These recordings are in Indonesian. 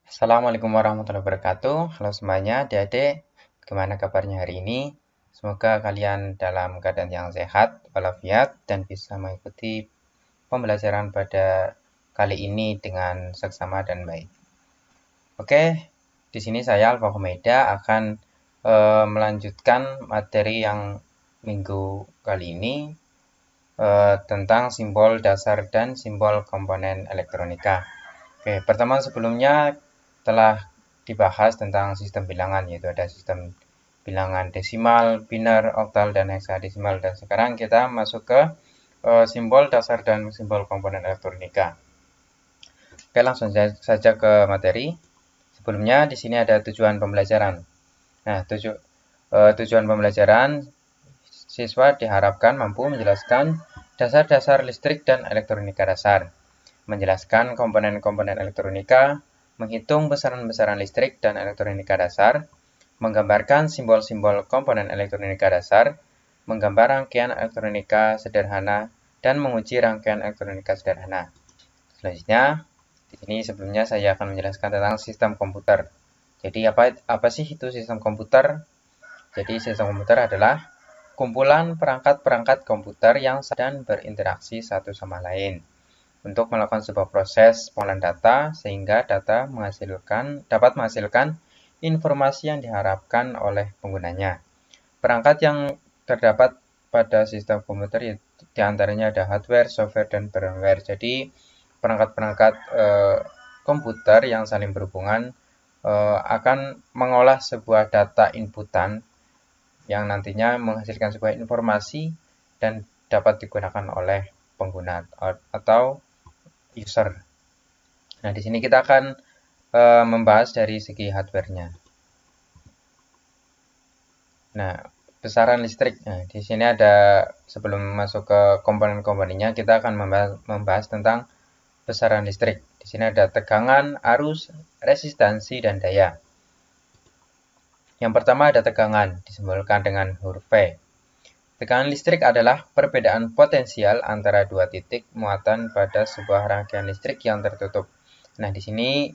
Assalamualaikum warahmatullahi wabarakatuh. Halo semuanya, adik-adik. Bagaimana kabarnya hari ini? Semoga kalian dalam keadaan yang sehat, walafiat, dan bisa mengikuti pembelajaran pada kali ini dengan seksama dan baik. Oke, di sini saya Alfa Humeda akan melanjutkan materi yang minggu kali ini tentang simbol dasar dan simbol komponen elektronika. Oke, pertemuan sebelumnya telah dibahas tentang sistem bilangan, yaitu ada sistem bilangan desimal, biner, oktal, dan heksadesimal. Dan sekarang kita masuk ke simbol dasar dan simbol komponen elektronika. Oke, langsung saja ke materi. Sebelumnya di sini ada tujuan pembelajaran. Nah, tujuan pembelajaran siswa diharapkan mampu menjelaskan dasar-dasar listrik dan elektronika dasar, menjelaskan komponen-komponen elektronika, menghitung besaran-besaran listrik dan elektronika dasar, menggambarkan simbol-simbol komponen elektronika dasar, menggambar rangkaian elektronika sederhana, dan menguji rangkaian elektronika sederhana. Selanjutnya, di sini sebelumnya saya akan menjelaskan tentang sistem komputer. Jadi apa sih itu sistem komputer? Jadi sistem komputer adalah kumpulan perangkat-perangkat komputer yang dan berinteraksi satu sama lain untuk melakukan sebuah proses pengolahan data sehingga data dapat menghasilkan informasi yang diharapkan oleh penggunanya. Perangkat yang terdapat pada sistem komputer diantaranya ada hardware, software, dan firmware. Jadi perangkat-perangkat komputer yang saling berhubungan akan mengolah sebuah data inputan yang nantinya menghasilkan sebuah informasi dan dapat digunakan oleh pengguna atau user. Nah, di sini kita akan membahas dari segi hardware-nya. Nah, besaran listrik. Nah, di sini ada sebelum masuk ke komponen-komponennya, kita akan membahas tentang besaran listrik. Di sini ada tegangan, arus, resistansi, dan daya. Yang pertama ada tegangan, disimbolkan dengan huruf V. Tegangan listrik adalah perbedaan potensial antara dua titik muatan pada sebuah rangkaian listrik yang tertutup. Nah, di sini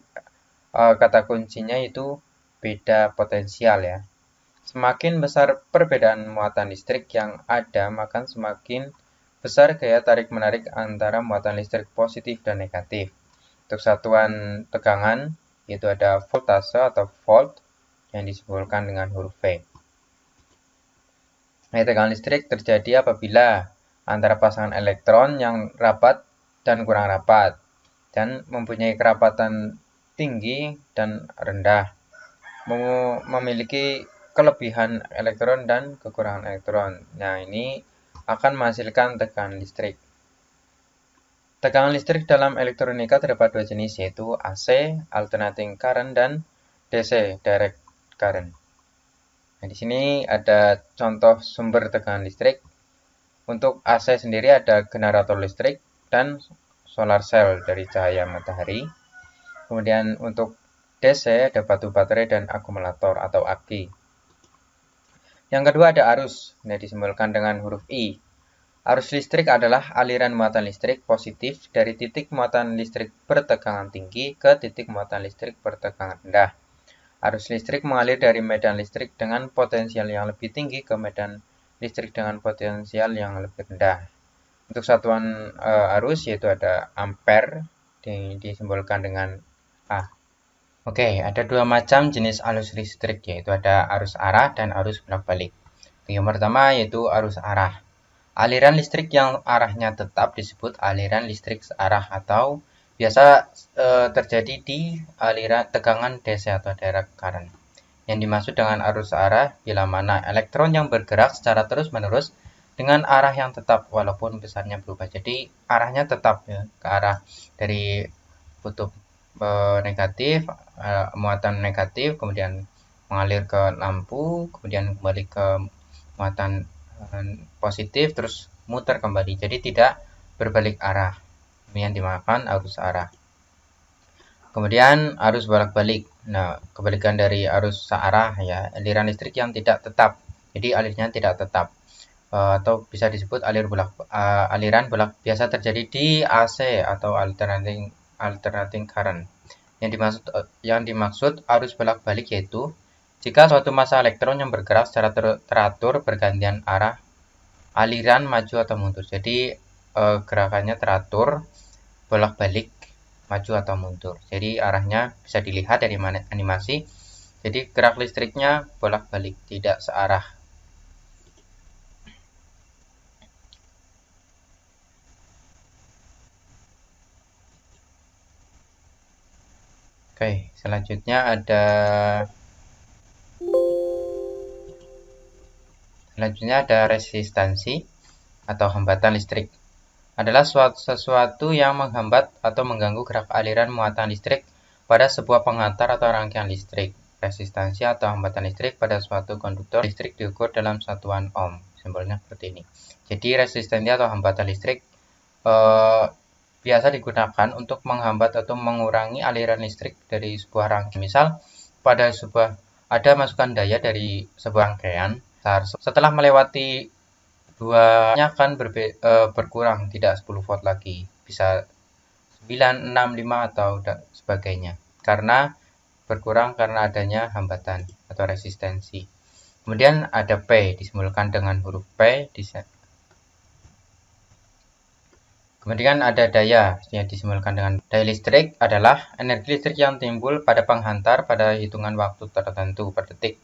kata kuncinya itu beda potensial ya. Semakin besar perbedaan muatan listrik yang ada, maka semakin besar gaya tarik-menarik antara muatan listrik positif dan negatif. Untuk satuan tegangan, yaitu ada voltase atau volt yang disimbolkan dengan huruf V. Nah, tegangan listrik terjadi apabila antara pasangan elektron yang rapat dan kurang rapat dan mempunyai kerapatan tinggi dan rendah, memiliki kelebihan elektron dan kekurangan elektron. Nah, ini akan menghasilkan tegangan listrik. Tegangan listrik dalam elektronika terdapat dua jenis, yaitu AC, alternating current, dan DC, direct current. Nah, di sini ada contoh sumber tegangan listrik. Untuk AC sendiri ada generator listrik dan solar cell dari cahaya matahari. Kemudian untuk DC ada batu baterai dan akumulator atau aki. Yang kedua ada arus. Nah, disimbolkan dengan huruf I. Arus listrik adalah aliran muatan listrik positif dari titik muatan listrik bertegangan tinggi ke titik muatan listrik bertegangan rendah. Arus listrik mengalir dari medan listrik dengan potensial yang lebih tinggi ke medan listrik dengan potensial yang lebih rendah. Untuk satuan arus yaitu ada ampere, disimbolkan dengan A. Oke, ada dua macam jenis arus listrik, yaitu ada arus arah dan arus bolak-balik. Yang pertama yaitu arus arah. Aliran listrik yang arahnya tetap disebut aliran listrik searah atau biasa terjadi di aliran tegangan DC atau direct current. Yang dimaksud dengan arus arah bila mana elektron yang bergerak secara terus-menerus dengan arah yang tetap walaupun besarnya berubah. Jadi arahnya tetap ya, ke arah dari kutub negatif, muatan negatif, kemudian mengalir ke lampu, kemudian kembali ke muatan positif, terus muter kembali. Jadi tidak berbalik arah. Ini yang dimakan arus arah. Kemudian arus bolak-balik. Nah, kebalikan dari arus searah ya, aliran listrik yang tidak tetap. Jadi alirnya tidak tetap. Atau bisa disebut aliran bolak biasa terjadi di AC atau alternating current. Yang dimaksud arus bolak-balik yaitu jika suatu massa elektron yang bergerak secara teratur bergantian arah aliran maju atau mundur. Jadi gerakannya teratur, bolak-balik, maju atau mundur. Jadi arahnya bisa dilihat dari animasi. Jadi gerak listriknya bolak-balik, tidak searah. Oke, selanjutnya ada resistansi atau hambatan listrik. Adalah sesuatu yang menghambat atau mengganggu gerak aliran muatan listrik pada sebuah pengantar atau rangkaian listrik. Resistansi atau hambatan listrik pada suatu konduktor listrik diukur dalam satuan ohm. Simbolnya seperti ini. Jadi resistansi atau hambatan listrik biasa digunakan untuk menghambat atau mengurangi aliran listrik dari sebuah rangkaian. Misal, ada masukan daya dari sebuah rangkaian. Setelah melewati duanya akan berkurang, tidak 10 volt lagi, bisa 9, 6, 5 atau sebagainya, karena berkurang karena adanya hambatan atau resistensi. Kemudian ada P, disimbolkan dengan huruf P. Kemudian ada daya, yang disimbolkan dengan daya listrik adalah energi listrik yang timbul pada penghantar pada hitungan waktu tertentu per detik.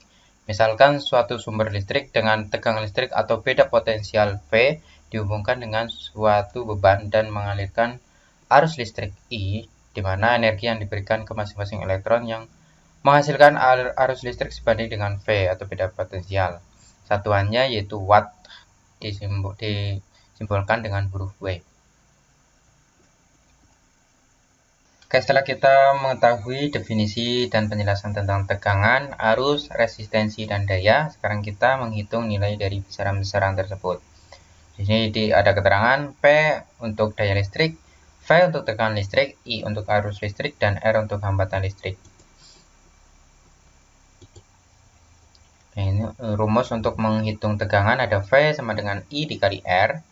Misalkan suatu sumber listrik dengan tegangan listrik atau beda potensial V dihubungkan dengan suatu beban dan mengalirkan arus listrik I, di mana energi yang diberikan ke masing-masing elektron yang menghasilkan arus listrik sebanding dengan V atau beda potensial. Satuannya yaitu watt, disimbolkan dengan huruf W. Oke, setelah kita mengetahui definisi dan penjelasan tentang tegangan, arus, resistensi, dan daya, sekarang kita menghitung nilai dari besaran-besaran tersebut. Di sini ada keterangan P untuk daya listrik, V untuk tegangan listrik, I untuk arus listrik, dan R untuk hambatan listrik. Nah, ini rumus untuk menghitung tegangan ada V sama dengan I dikali R.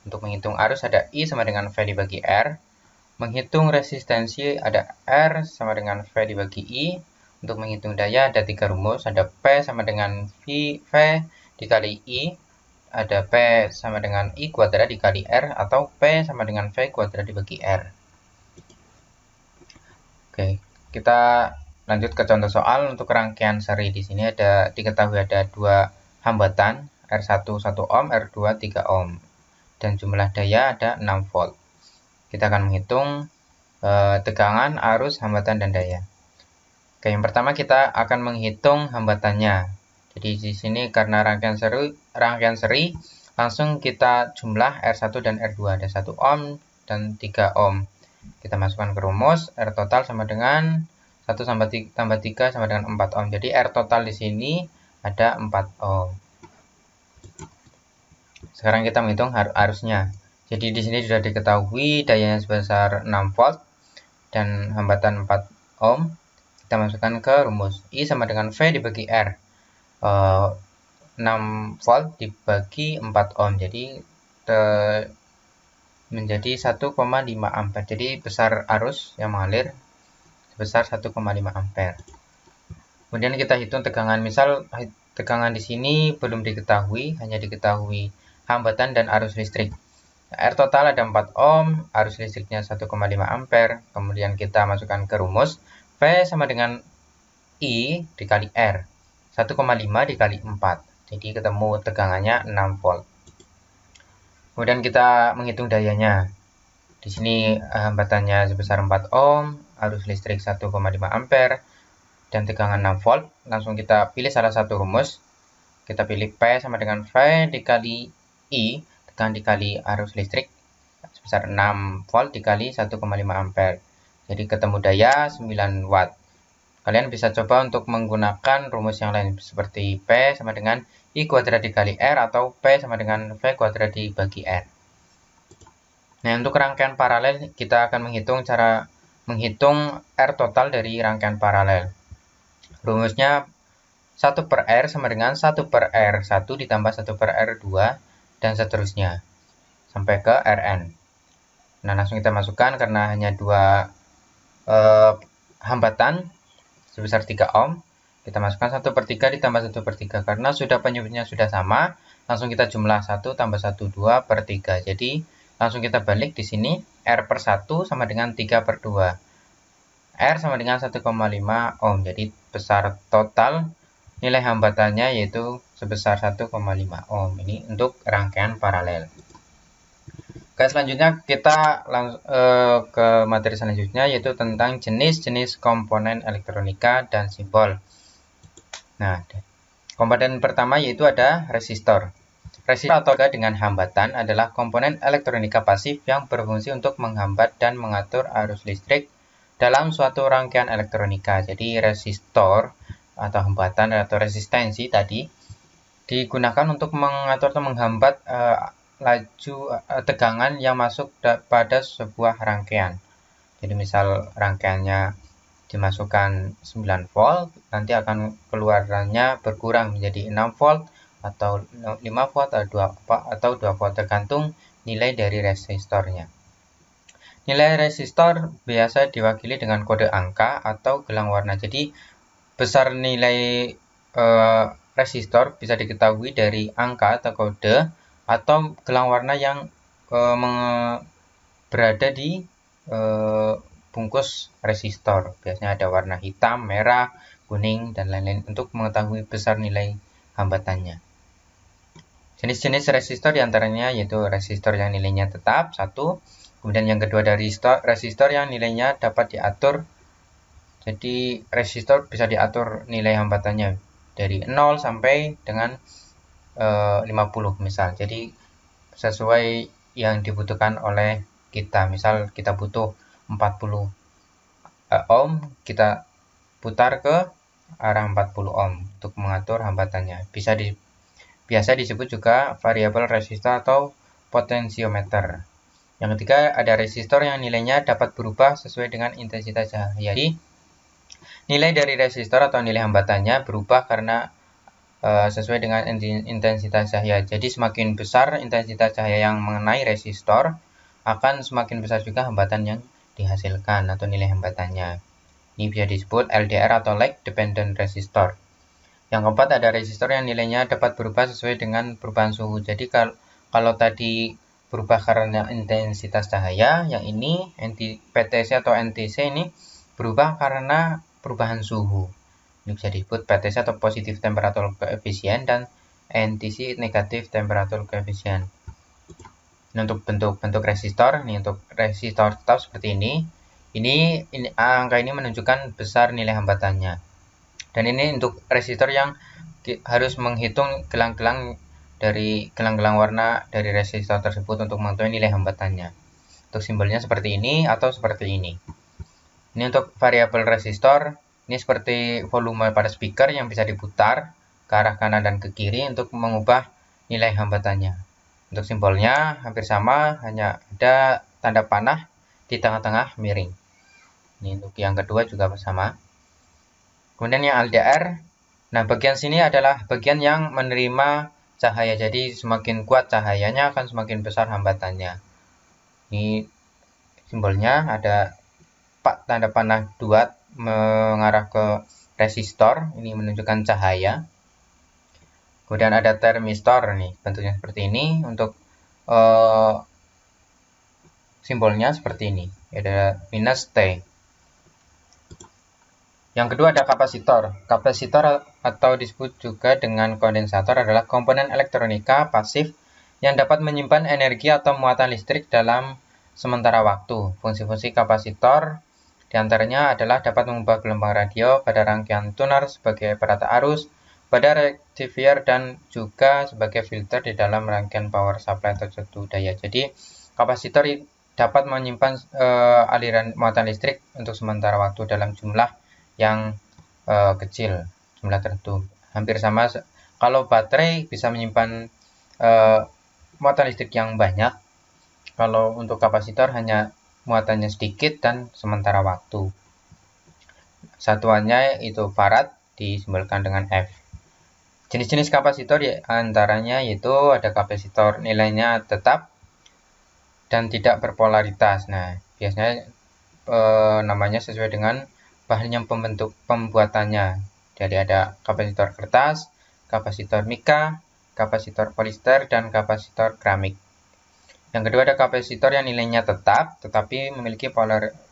Untuk menghitung arus ada I sama dengan V dibagi R. Menghitung resistensi ada R sama dengan V dibagi I. Untuk menghitung daya ada 3 rumus, ada P sama dengan V dikali I, ada P sama dengan I kuadrat dikali R, atau P sama dengan V kuadrat dibagi R. Oke, kita lanjut ke contoh soal. Untuk rangkaian seri di sini diketahui ada 2 hambatan, R1 1 ohm, R2 3 ohm, dan jumlah daya ada 6 volt. Kita akan menghitung tegangan, arus, hambatan, dan daya. Oke, yang pertama kita akan menghitung hambatannya. Jadi di sini karena rangkaian seri, langsung kita jumlah R1 dan R2, ada 1 ohm dan 3 ohm. Kita masukkan ke rumus, R total sama dengan 1 tambah 3 sama dengan 4 ohm. Jadi R total di sini ada 4 ohm. Sekarang kita menghitung arusnya. Jadi di sini sudah diketahui dayanya sebesar 6 volt dan hambatan 4 ohm. Kita masukkan ke rumus. I sama dengan V dibagi R. 6 volt dibagi 4 ohm. Jadi menjadi 1,5 ampere. Jadi besar arus yang mengalir sebesar 1,5 ampere. Kemudian kita hitung tegangan. Misal tegangan di sini belum diketahui, hanya diketahui hambatan dan arus listrik. R total ada 4 ohm, arus listriknya 1,5 ampere. Kemudian kita masukkan ke rumus, V sama dengan I dikali R. 1,5 dikali 4. Jadi ketemu tegangannya 6 volt. Kemudian kita menghitung dayanya. Di sini hambatannya sebesar 4 ohm, arus listrik 1,5 ampere, dan tegangan 6 volt. Langsung kita pilih salah satu rumus. Kita pilih P sama dengan V dikali I, tegangan dikali arus listrik sebesar 6 volt dikali 1,5 ampere. Jadi ketemu daya 9 watt. Kalian bisa coba untuk menggunakan rumus yang lain seperti P sama dengan I kuadrat dikali R atau P sama dengan V kuadrat dibagi R. Nah, untuk rangkaian paralel kita akan menghitung R total dari rangkaian paralel. Rumusnya 1 per R sama dengan 1 per R1 ditambah 1 per R2 dan seterusnya sampai ke Rn. Nah, langsung kita masukkan karena hanya 2 hambatan sebesar 3 ohm. Kita masukkan 1/3 ditambah 1/3. Karena sudah penyebutnya sudah sama, langsung kita jumlah 1 tambah 1, 2/3. Jadi langsung kita balik di sini, R/1 sama dengan 3/2. R sama dengan 1,5 ohm. Jadi besar total nilai hambatannya yaitu sebesar 1,5 ohm. Ini untuk rangkaian paralel. Oke, selanjutnya kita langsung ke materi selanjutnya, yaitu tentang jenis-jenis komponen elektronika dan simbol. Nah, komponen pertama yaitu ada resistor. Resistor atau dengan hambatan adalah komponen elektronika pasif yang berfungsi untuk menghambat dan mengatur arus listrik dalam suatu rangkaian elektronika. Jadi resistor atau hambatan atau resistensi tadi digunakan untuk mengatur atau menghambat laju tegangan yang masuk pada sebuah rangkaian. Jadi misal rangkaiannya dimasukkan 9 volt, nanti akan keluarannya berkurang menjadi 6 volt atau 5 volt atau 2 volt tergantung nilai dari resistornya. Nilai resistor biasa diwakili dengan kode angka atau gelang warna. Jadi besar nilai resistor bisa diketahui dari angka atau kode atau gelang warna yang berada di bungkus resistor. Biasanya ada warna hitam, merah, kuning, dan lain-lain untuk mengetahui besar nilai hambatannya. Jenis-jenis resistor diantaranya yaitu resistor yang nilainya tetap, 1. Kemudian yang kedua dari resistor yang nilainya dapat diatur. Jadi resistor bisa diatur nilai hambatannya dari 0 sampai dengan 50 misal. Jadi sesuai yang dibutuhkan oleh kita. Misal kita butuh 40 ohm, kita putar ke arah 40 ohm untuk mengatur hambatannya. Biasa disebut juga variabel resistor atau potensiometer. Yang ketiga ada resistor yang nilainya dapat berubah sesuai dengan intensitas cahaya. Jadi nilai dari resistor atau nilai hambatannya berubah karena sesuai dengan intensitas cahaya. Jadi semakin besar intensitas cahaya yang mengenai resistor, akan semakin besar juga hambatan yang dihasilkan atau nilai hambatannya. Ini bisa disebut LDR atau Lag Dependent Resistor. Yang keempat ada resistor yang nilainya dapat berubah sesuai dengan perubahan suhu. Jadi kalau tadi berubah karena intensitas cahaya, yang ini PTC atau NTC ini berubah karena perubahan suhu. Ini bisa disebut PTC atau Positive Temperature Coefficient dan NTC Negative Temperature Coefficient. Ini untuk bentuk-bentuk resistor. Ini untuk resistor tetap seperti ini. Angka ini menunjukkan besar nilai hambatannya. Dan ini untuk resistor yang harus menghitung gelang-gelang warna dari resistor tersebut untuk mengetahui nilai hambatannya. Untuk simbolnya seperti ini atau seperti ini. Ini untuk variabel resistor. Ini seperti volume pada speaker yang bisa diputar ke arah kanan dan ke kiri untuk mengubah nilai hambatannya. Untuk simbolnya hampir sama, hanya ada tanda panah di tengah-tengah miring. Ini untuk yang kedua juga sama. Kemudian yang LDR. Nah, bagian sini adalah bagian yang menerima cahaya. Jadi semakin kuat cahayanya akan semakin besar hambatannya. Ini simbolnya ada tanda panah 2 mengarah ke resistor, ini menunjukkan cahaya. Kemudian ada termistor nih, bentuknya seperti ini. Untuk simbolnya seperti ini, ada minus T. Yang kedua ada kapasitor. Kapasitor atau disebut juga dengan kondensator adalah komponen elektronika pasif yang dapat menyimpan energi atau muatan listrik dalam sementara waktu. Fungsi-fungsi kapasitor diantaranya adalah dapat mengubah gelombang radio pada rangkaian tuner sebagai perata arus, pada rectifier, dan juga sebagai filter di dalam rangkaian power supply atau suatu daya. Jadi kapasitor dapat menyimpan aliran muatan listrik untuk sementara waktu dalam jumlah yang kecil, jumlah tertentu. Hampir sama kalau baterai bisa menyimpan muatan listrik yang banyak. Kalau untuk kapasitor hanya muatannya sedikit dan sementara waktu. Satuannya itu farad, disimbolkan dengan F. Jenis-jenis kapasitor antaranya yaitu ada kapasitor nilainya tetap dan tidak berpolaritas. Nah, biasanya namanya sesuai dengan bahan yang pembuatannya. Jadi ada kapasitor kertas, kapasitor mika, kapasitor polister, dan kapasitor keramik. Yang kedua ada kapasitor yang nilainya tetap, tetapi memiliki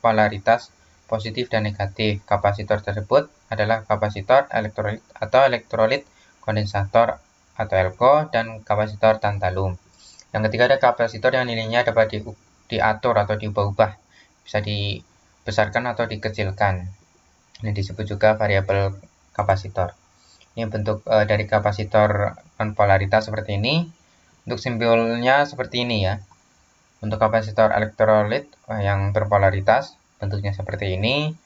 polaritas positif dan negatif. Kapasitor tersebut adalah kapasitor elektrolit atau elektrolit kondensator atau ELKO, dan kapasitor tantalum. Yang ketiga ada kapasitor yang nilainya dapat diatur atau diubah-ubah, bisa dibesarkan atau dikecilkan. Ini disebut juga variabel kapasitor. Ini bentuk dari kapasitor non polaritas seperti ini. Untuk simbolnya seperti ini ya. Untuk kapasitor elektrolit yang berpolaritas bentuknya seperti ini.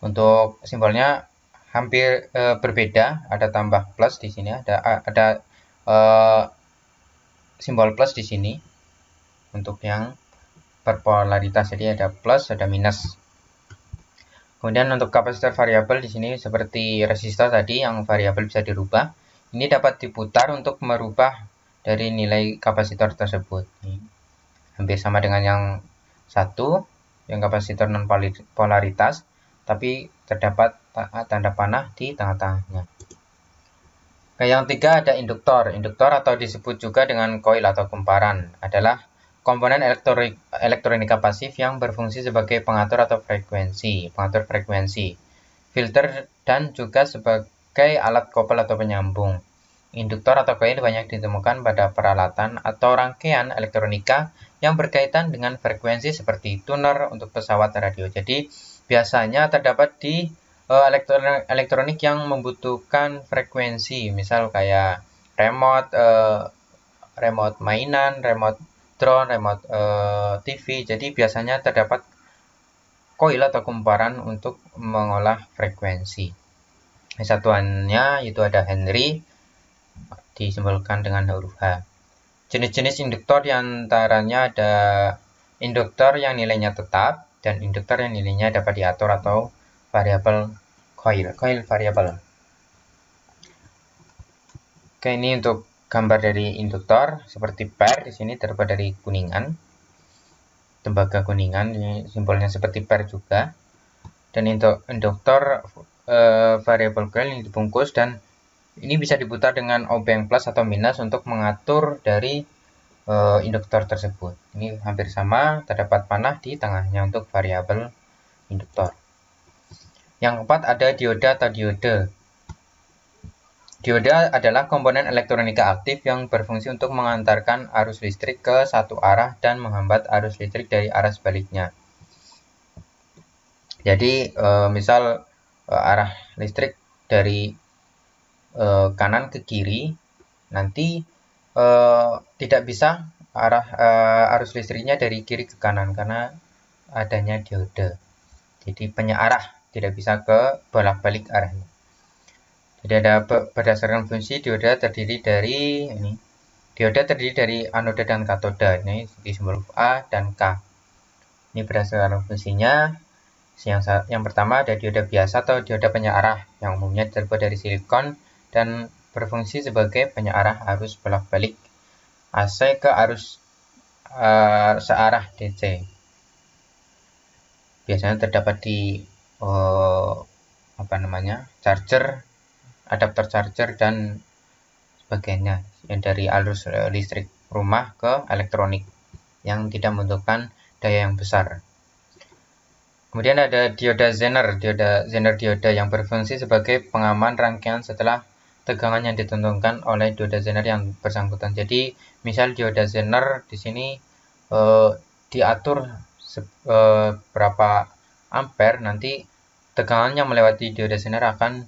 Untuk simbolnya hampir berbeda, ada tambah plus di sini, ada simbol plus di sini untuk yang berpolaritas, jadi ada plus ada minus. Kemudian untuk kapasitor variabel di sini seperti resistor tadi yang variabel bisa dirubah, ini dapat diputar untuk merubah dari nilai kapasitor tersebut. Hampir sama dengan yang satu, yang kapasitor non polaritas, tapi terdapat tanda panah di tengah-tengahnya. Yang ketiga ada induktor. Induktor atau disebut juga dengan koil atau kumparan adalah komponen elektronika pasif yang berfungsi sebagai pengatur atau pengatur frekuensi, filter, dan juga sebagai alat kopel atau penyambung. Induktor atau koil banyak ditemukan pada peralatan atau rangkaian elektronika yang berkaitan dengan frekuensi seperti tuner untuk pesawat radio. Jadi biasanya terdapat di elektronik yang membutuhkan frekuensi, misal kayak remote mainan, remote drone, remote TV. Jadi biasanya terdapat koil atau kumparan untuk mengolah frekuensi. Satuannya itu ada Henry, disimbolkan dengan huruf H. Jenis-jenis induktor diantaranya ada induktor yang nilainya tetap dan induktor yang nilainya dapat diatur atau variabel coil variabel. Oke, ini untuk gambar dari induktor seperti per di sini terbuat dari kuningan, tembaga kuningan, ini simbolnya seperti per juga. Dan untuk induktor variabel coil yang dibungkus dan ini bisa diputar dengan obeng plus atau minus untuk mengatur dari induktor tersebut. Ini hampir sama, terdapat panah di tengahnya untuk variabel induktor. Yang keempat ada dioda atau diode. Dioda adalah komponen elektronika aktif yang berfungsi untuk mengantarkan arus listrik ke satu arah dan menghambat arus listrik dari arah sebaliknya. Jadi misal arah listrik dari kanan ke kiri, nanti tidak bisa arus listriknya dari kiri ke kanan karena adanya diode. Jadi penyearah tidak bisa ke bolak-balik arahnya. Jadi ada berdasarkan fungsi dioda terdiri dari ini. Dioda terdiri dari anoda dan katoda. Ini di simbol A dan K. Ini berdasarkan fungsinya. Yang pertama ada dioda biasa atau dioda penyearah yang umumnya terbuat dari silikon dan berfungsi sebagai penyearah arus bolak-balik AC ke arus searah DC. Biasanya terdapat di charger, adapter charger dan sebagainya yang dari arus listrik rumah ke elektronik yang tidak membutuhkan daya yang besar. Kemudian ada dioda Zener, dioda yang berfungsi sebagai pengaman rangkaian setelah tegangan yang ditentukan oleh dioda Zener yang bersangkutan. Jadi misal dioda Zener di sini diatur berapa ampere, nanti tegangan yang melewati dioda Zener akan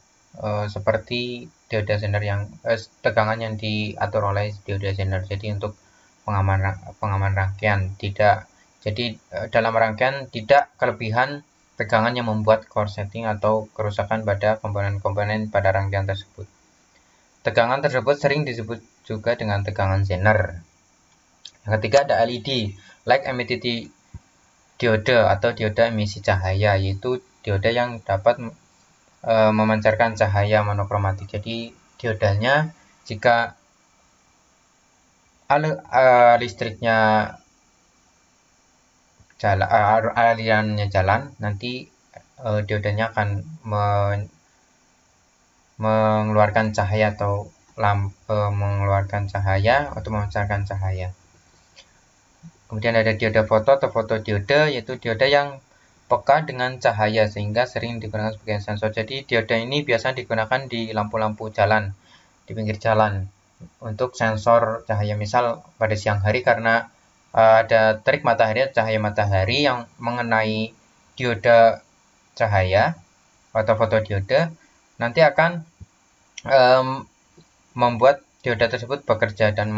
seperti dioda Zener yang tegangan yang diatur oleh dioda Zener. Jadi untuk pengaman rangkaian tidak. Jadi dalam rangkaian tidak kelebihan tegangan yang membuat korsleting atau kerusakan pada komponen-komponen pada rangkaian tersebut. Tegangan tersebut sering disebut juga dengan tegangan Zener. Yang ketiga ada LED, Light Emitting Diode atau dioda emisi cahaya, yaitu dioda yang dapat memancarkan cahaya monokromatik. Jadi diodanya jika listriknya alirannya jalan, nanti diodanya akan mengeluarkan cahaya atau mengeluarkan cahaya atau memancarkan cahaya. Kemudian ada dioda foto atau fotodiode, yaitu dioda yang peka dengan cahaya sehingga sering digunakan sebagai sensor. Jadi dioda ini biasa digunakan di lampu-lampu jalan, di pinggir jalan untuk sensor cahaya. Misal pada siang hari karena ada terik matahari, cahaya matahari yang mengenai dioda cahaya atau fotodiode, nanti akan membuat dioda tersebut bekerja dan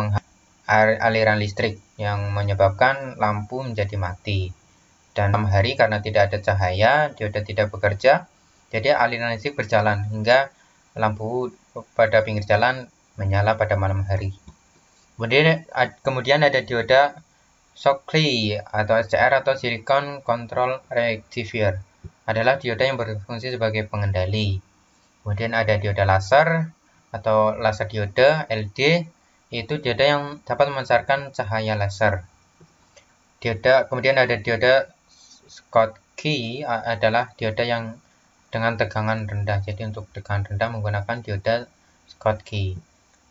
aliran listrik yang menyebabkan lampu menjadi mati. Dan malam hari karena tidak ada cahaya, dioda tidak bekerja, jadi aliran listrik berjalan hingga lampu pada pinggir jalan menyala pada malam hari. Kemudian ada dioda Shockley atau SCR atau Silicon Control Rectifier, adalah dioda yang berfungsi sebagai pengendali. Kemudian ada dioda laser atau laser dioda LED, yaitu dioda yang dapat memancarkan cahaya laser. Kemudian ada dioda Schottky, adalah dioda yang dengan tegangan rendah. Jadi untuk tegangan rendah menggunakan dioda Schottky.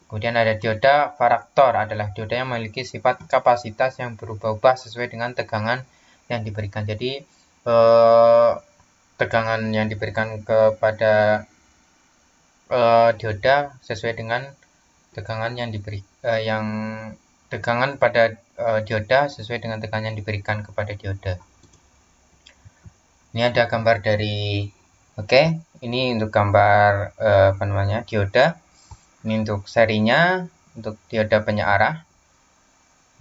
Kemudian ada dioda varaktor, adalah dioda yang memiliki sifat kapasitas yang berubah-ubah sesuai dengan tegangan yang diberikan. Jadi tegangan yang diberikan kepada dioda sesuai dengan tegangan yang tegangan pada dioda sesuai dengan tegangan yang diberikan kepada dioda. Ini ada gambar dari ini untuk gambar dioda. Ini untuk serinya, untuk dioda banyak arah.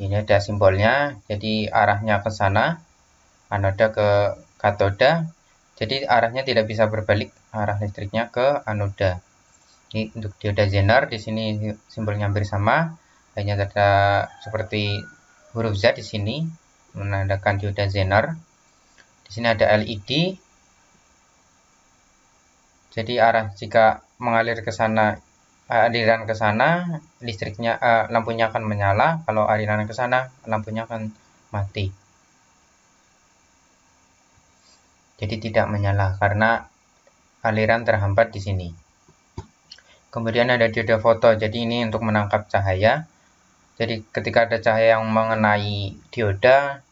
Ini ada simbolnya, jadi arahnya ke sana, anoda ke katoda. Jadi arahnya tidak bisa berbalik, arah listriknya ke anoda. Ini untuk dioda Zener, di sini simbolnya hampir sama, hanya ada seperti huruf Z di sini menandakan dioda Zener. Di sini ada LED. Jadi arah jika mengalir ke sana, aliran ke sana, listriknya lampunya akan menyala. Kalau aliran ke sana, lampunya akan mati. Jadi tidak menyala karena aliran terhambat di sini. Kemudian ada dioda foto. Jadi ini untuk menangkap cahaya. Jadi ketika ada cahaya yang mengenai dioda,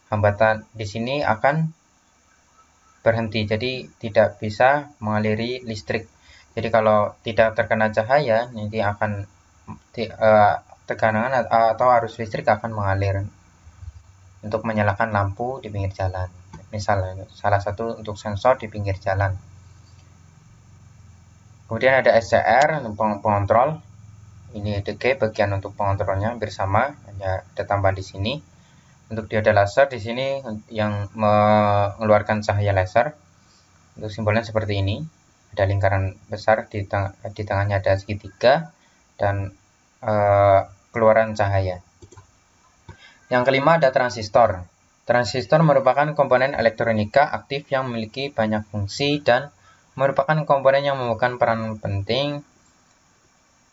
hambatan di sini akan berhenti. Jadi tidak bisa mengaliri listrik. Jadi kalau tidak terkena cahaya, nanti akan tekanan atau arus listrik akan mengalir untuk menyalakan lampu di pinggir jalan. Misalnya salah satu untuk sensor di pinggir jalan. Kemudian ada SCR untuk pengontrol. Ini DG bagian untuk pengontrolnya hampir sama, hanya ada tambahan di sini. Untuk dioda laser di sini yang mengeluarkan cahaya laser. Untuk simbolnya seperti ini. Ada lingkaran besar di tengahnya ada segitiga dan keluaran cahaya. Yang kelima ada transistor. Transistor merupakan komponen elektronika aktif yang memiliki banyak fungsi dan merupakan komponen yang memegang peran penting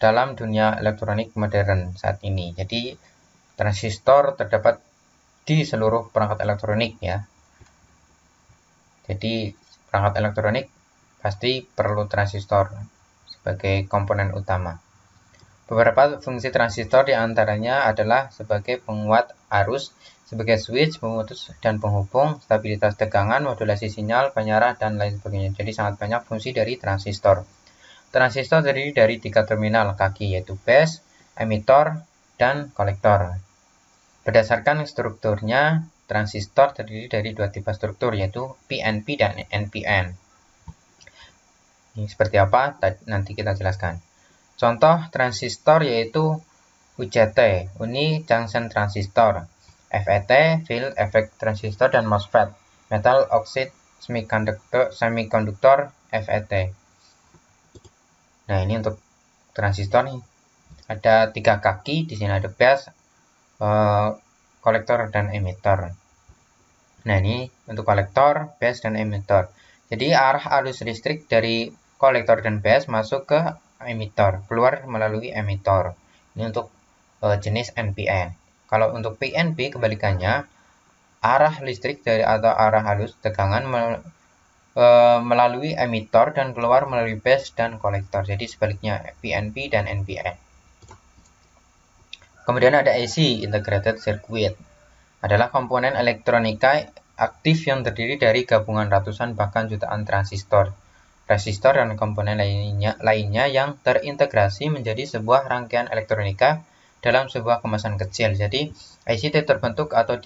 dalam dunia elektronik modern saat ini. Jadi transistor terdapat di seluruh perangkat elektronik ya. Jadi perangkat elektronik pasti perlu transistor sebagai komponen utama. Beberapa fungsi transistor diantaranya adalah sebagai penguat arus, sebagai switch, pemutus dan penghubung, stabilitas tegangan, modulasi sinyal, penyarah, dan lain sebagainya. Jadi sangat banyak fungsi dari transistor. Transistor terdiri dari 3 terminal kaki, yaitu base, emitor, dan kolektor. Berdasarkan strukturnya, transistor terdiri dari 2 tipe struktur, yaitu PNP dan NPN. Ini seperti apa? Nanti kita jelaskan. Contoh transistor yaitu UJT, Uni Junction Transistor, FET, Field Effect Transistor, dan MOSFET, Metal Oxide Semiconductor, FET. Nah, ini untuk transistor nih. Ada 3 kaki, di sini ada base, kolektor, dan emitor. Nah, ini untuk kolektor, base, dan emitor. Jadi arah arus listrik dari kolektor dan base masuk ke emitor, keluar melalui emitor. Ini untuk jenis NPN. Kalau untuk PNP kebalikannya, arah listrik dari atau arah arus tegangan melalui emitor dan keluar melalui base dan kolektor. Jadi sebaliknya PNP dan NPN. Kemudian ada IC, Integrated Circuit. Adalah komponen elektronika aktif yang terdiri dari gabungan ratusan bahkan jutaan transistor, resistor, dan komponen lainnya yang terintegrasi menjadi sebuah rangkaian elektronika dalam sebuah kemasan kecil. Jadi IC terbentuk atau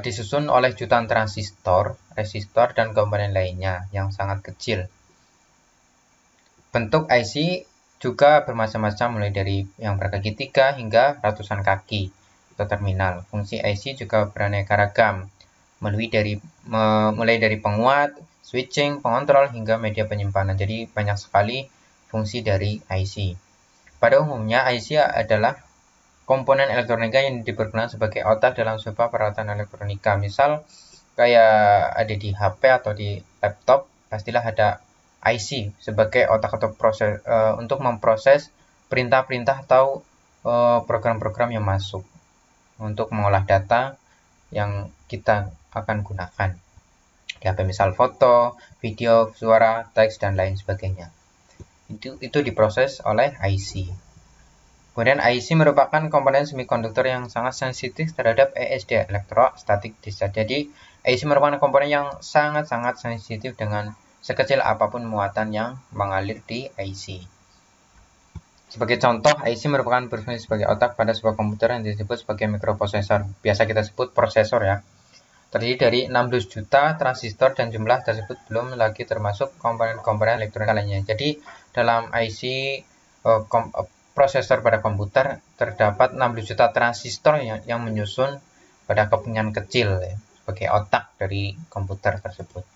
disusun oleh jutaan transistor, resistor, dan komponen lainnya yang sangat kecil. Bentuk IC juga bermacam-macam, mulai dari yang berkaki 3 hingga ratusan kaki atau terminal. Fungsi IC juga beraneka ragam, mulai dari penguat, switching, pengontrol, hingga media penyimpanan. Jadi banyak sekali fungsi dari IC. Pada umumnya IC adalah komponen elektronika yang dipergunakan sebagai otak dalam sebuah peralatan elektronika. Misal kayak ada di HP atau di laptop, pastilah ada IC sebagai otak atau proses untuk memproses perintah-perintah atau program-program yang masuk untuk mengolah data yang kita akan gunakan di HP, misal foto, video, suara, teks, dan lain sebagainya. Itu diproses oleh IC. Kemudian IC merupakan komponen semikonduktor yang sangat sensitif terhadap ESD, Electrostatic Discharge. Jadi IC merupakan komponen yang sangat-sangat sensitif dengan sekecil apapun muatan yang mengalir di IC. Sebagai contoh, IC merupakan berfungsi sebagai otak pada sebuah komputer yang disebut sebagai mikroprosesor. Biasa kita sebut prosesor ya. Terdiri dari 16 juta transistor dan jumlah tersebut belum lagi termasuk komponen-komponen elektronika lainnya. Jadi dalam IC prosesor pada komputer terdapat 16 juta transistor yang menyusun pada kepingan kecil ya, sebagai otak dari komputer tersebut.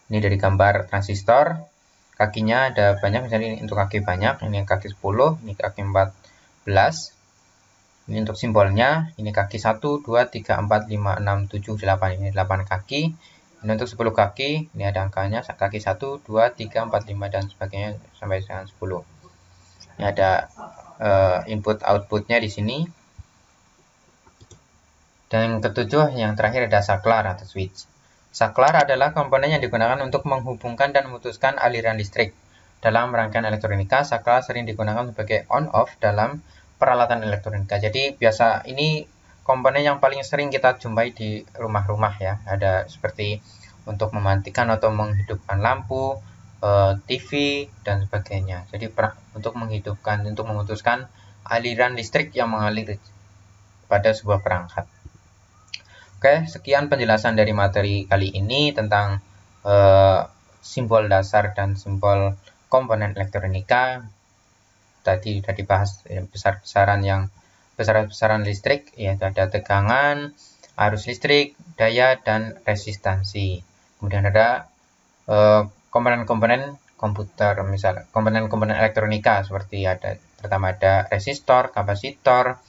Ini dari gambar transistor. Kakinya ada banyak, misalnya ini untuk kaki banyak, ini kaki 10, ini kaki 14. Ini untuk simbolnya, ini kaki 1, 2, 3, 4, 5, 6, 7, 8. Ini 8 kaki. Ini untuk 10 kaki, ini ada angkanya, kaki 1, 2, 3, 4, 5, dan sebagainya sampai dengan 10. Ini ada input-outputnya di sini. Dan yang ketujuh, yang terakhir ada saklar atau switch. Saklar adalah komponen yang digunakan untuk menghubungkan dan memutuskan aliran listrik. Dalam rangkaian elektronika, saklar sering digunakan sebagai on-off dalam peralatan elektronika. Jadi biasa ini komponen yang paling sering kita jumpai di rumah-rumah ya. Ada seperti untuk mematikan atau menghidupkan lampu, TV, dan sebagainya. Jadi untuk menghidupkan, untuk memutuskan aliran listrik yang mengalir pada sebuah perangkat. Oke, sekian penjelasan dari materi kali ini tentang simbol dasar dan simbol komponen elektronika. Tadi sudah dibahas besar-besaran listrik, yaitu ada tegangan, arus listrik, daya, dan resistansi. Kemudian ada komponen-komponen komputer, misal komponen-komponen elektronika seperti pertama ada resistor, kapasitor,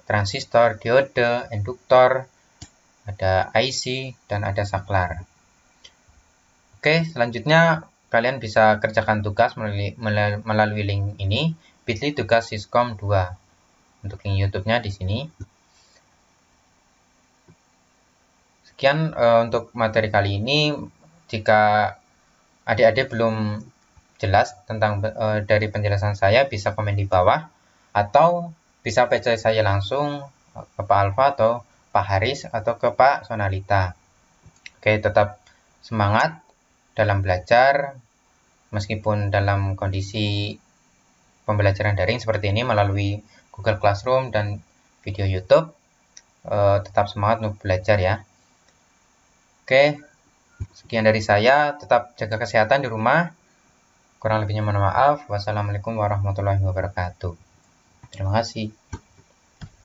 transistor, diode, induktor, ada IC, dan ada saklar. Oke, selanjutnya kalian bisa kerjakan tugas melalui link ini, bit.ly tugas Siskom 2. Untuk link YouTube-nya di sini. Sekian untuk materi kali ini. Jika adik-adik belum jelas tentang dari penjelasan saya, bisa komen di bawah atau bisa PC saya langsung ke Pak Alfa atau Pak Haris atau ke Pak Sonalita. Oke, tetap semangat dalam belajar meskipun dalam kondisi pembelajaran daring seperti ini melalui Google Classroom dan video YouTube. Tetap semangat untuk belajar ya. Oke, sekian dari saya. Tetap jaga kesehatan di rumah. Kurang lebihnya mohon maaf. Wassalamualaikum warahmatullahi wabarakatuh. Terima kasih.